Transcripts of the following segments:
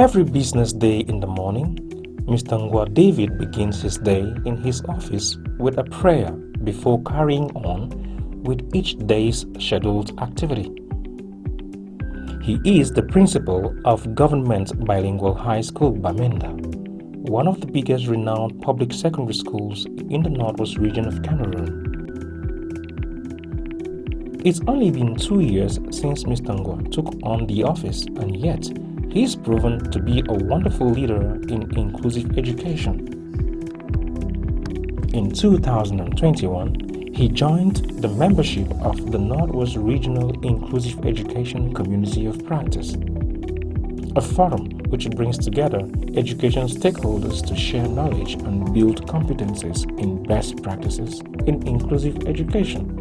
Every business day in the morning, Mr. Ngwa David begins his day in his office with a prayer before carrying on with each day's scheduled activity. He is the principal of Government Bilingual High School, Bamenda, one of the biggest renowned public secondary schools in the northwest region of Cameroon. It's only been 2 years since Mr. Ngwa took on the office, and yet he's proven to be a wonderful leader in inclusive education. In 2021, he joined the membership of the Northwest Regional Inclusive Education Community of Practice, a forum which brings together education stakeholders to share knowledge and build competencies in best practices in inclusive education.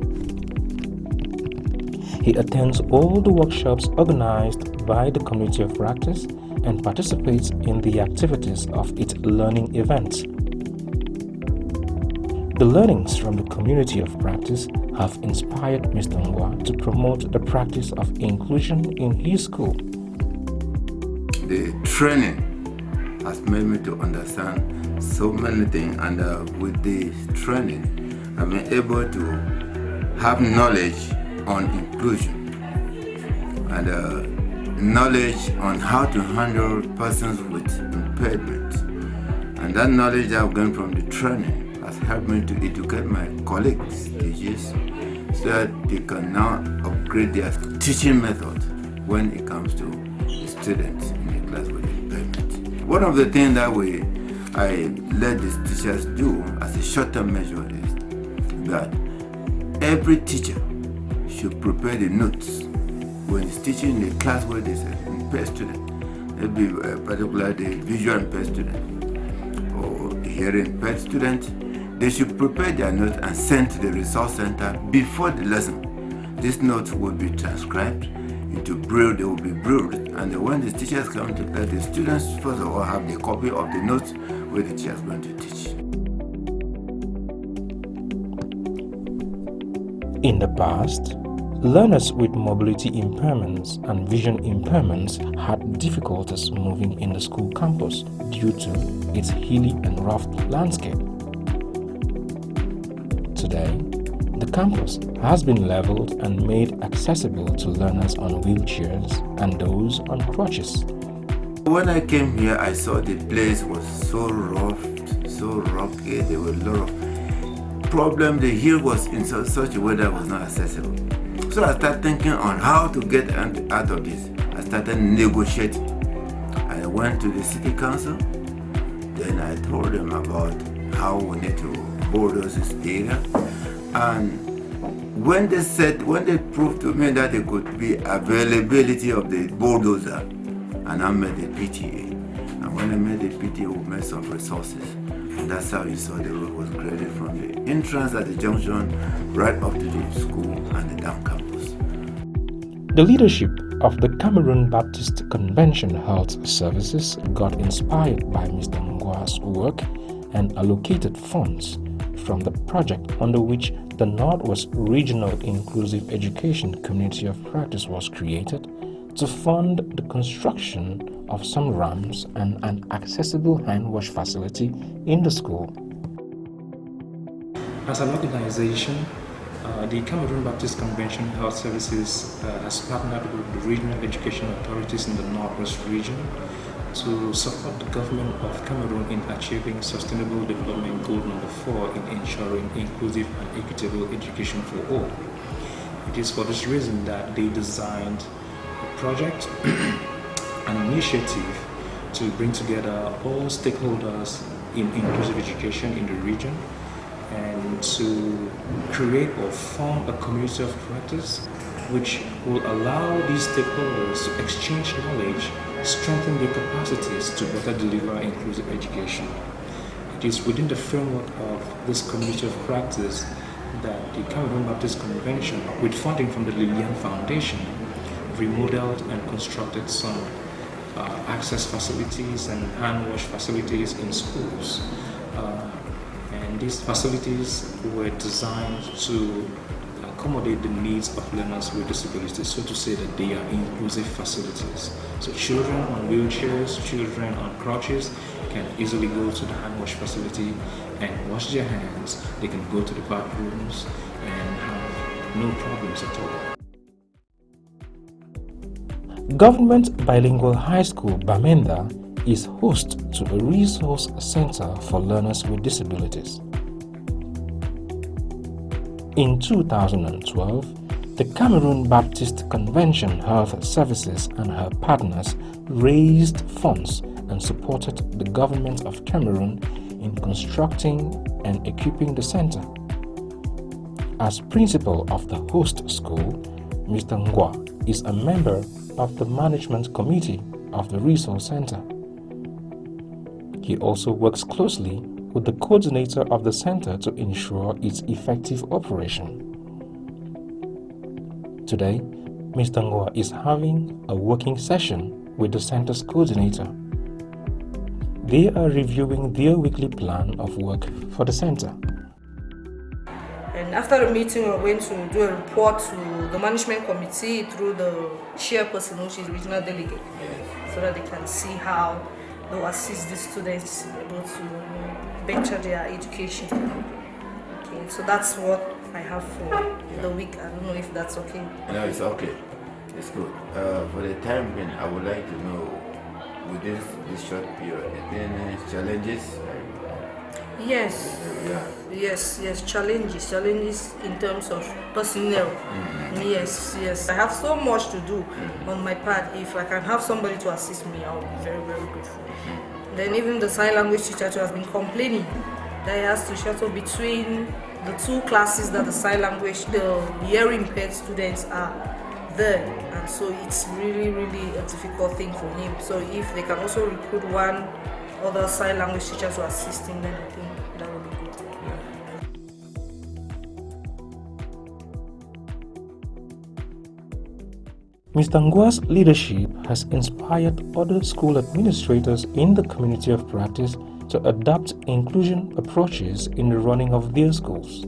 He attends all the workshops organized by the Community of Practice and participates in the activities of its learning events. The learnings from the Community of Practice have inspired Mr. Ngwa to promote the practice of inclusion in his school. The training has made me to understand so many things, and with the training, I've been able to have knowledge on inclusion and knowledge on how to handle persons with impairment. And that knowledge I've gained from the training has helped me to educate my colleagues, teachers, so that they can now upgrade their teaching method when it comes to the students in the class with impairment. One of the things that I let these teachers do as a short-term measure is that every teacher should prepare the notes when he's teaching in the class where there's an impaired student, maybe particularly the visual impaired student or the hearing impaired student. They should prepare their notes and send to the resource center before the lesson. These notes will be transcribed into Braille. They will be Braille, and when the teachers come to class, the students first of all have the copy of the notes where the teacher is going to teach. In the past, learners with mobility impairments and vision impairments had difficulties moving in the school campus due to its hilly and rough landscape. Today, the campus has been leveled and made accessible to learners on wheelchairs and those on crutches. When I came here, I saw the place was so rough, so rocky. There were a lot of problems. The hill was in such a way that was not accessible. So I started thinking on how to get out of this. I started negotiating. I went to the city council. Then I told them about how we need to bulldoze this area. And when they proved to me that there could be availability of the bulldozer, and I made the PTA. And when I made the PTA, we made some resources. And that's how you saw the road was graded from the entrance at the junction right up to the school and the down campus. The leadership of the Cameroon Baptist Convention Health Services got inspired by Mr. Ngwa's work and allocated funds from the project under which the Northwest Regional Inclusive Education Community of Practice was created to fund the construction of some ramps and an accessible hand wash facility in the school. As an organization, the Cameroon Baptist Convention Health Services has partnered with the regional education authorities in the Northwest region to support the government of Cameroon in achieving Sustainable Development Goal number 4 in ensuring inclusive and equitable education for all. It is for this reason that they designed a project, an initiative to bring together all stakeholders in inclusive education in the region and to create or form a community of practice which will allow these stakeholders to exchange knowledge, strengthen their capacities to better deliver inclusive education. It is within the framework of this community of practice that the Cameroon Baptist Convention, with funding from the Lillian Foundation, remodeled and constructed some access facilities and hand wash facilities in schools. And these facilities were designed to accommodate the needs of learners with disabilities, so to say that they are inclusive facilities. So children on wheelchairs, children on crutches can easily go to the hand wash facility and wash their hands. They can go to the bathrooms and have no problems at all. Government Bilingual High School Bamenda is host to a resource center for learners with disabilities. In 2012, the Cameroon Baptist Convention Health Services and her partners raised funds and supported the government of Cameroon in constructing and equipping the center. As principal of the host school, Mr. Ngwa is a member of the management committee of the resource center. He also works closely with the coordinator of the center to ensure its effective operation. Today, Mr. Ngwa is having a working session with the center's coordinator. They are reviewing their weekly plan of work for the center. And after the meeting, we're going to do a report to the management committee through the chairperson, which is regional delegate, so that they can see how they will assist the students able to better their education. Okay, so that's what I have for the week. I don't know if that's okay. No, it's okay. It's good. For the time being, I would like to know, within this short period, any challenges? Yes. Yes. Challenges in terms of personnel. Yes. I have so much to do on my part. If I can have somebody to assist me, I'll be very, very grateful. Then even the sign language teacher has been complaining that he has to shuttle between the two classes that the sign language, the hearing impaired students are there, and so it's really, really a difficult thing for him. So if they can also recruit one other sign language teacher to assist him, then I think that would be good. Mr. Ngwa's leadership has inspired other school administrators in the community of practice to adopt inclusion approaches in the running of their schools.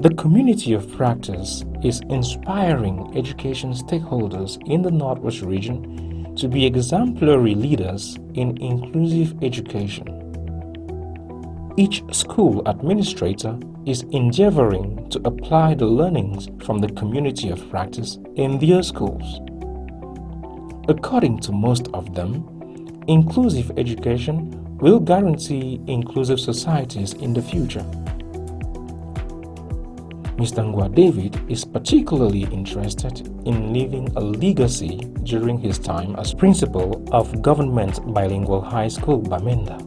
The community of practice is inspiring education stakeholders in the Northwest region to be exemplary leaders in inclusive education. Each school administrator is endeavoring to apply the learnings from the community of practice in their schools. According to most of them, inclusive education will guarantee inclusive societies in the future. Mr. Ngwa David is particularly interested in leaving a legacy during his time as principal of Government Bilingual High School Bamenda.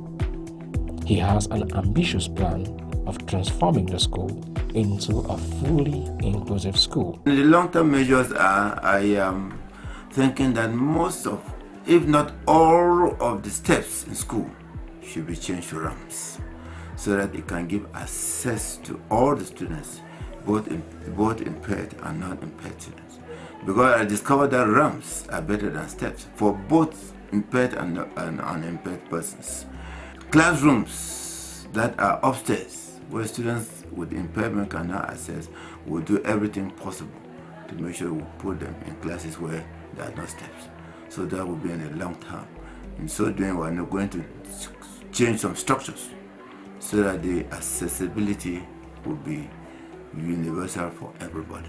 He has an ambitious plan of transforming the school into a fully inclusive school. The long-term measures are, I am thinking that most of, if not all of the steps in school should be changed to ramps, so that it can give access to all the students, both impaired and non-impaired students. Because I discovered that ramps are better than steps for both impaired and unimpaired persons. Classrooms that are upstairs, where students with impairment cannot access, will do everything possible to make sure we put them in classes where there are no steps. So that will be in the long term. In so doing, we are not going to change some structures so that the accessibility will be universal for everybody.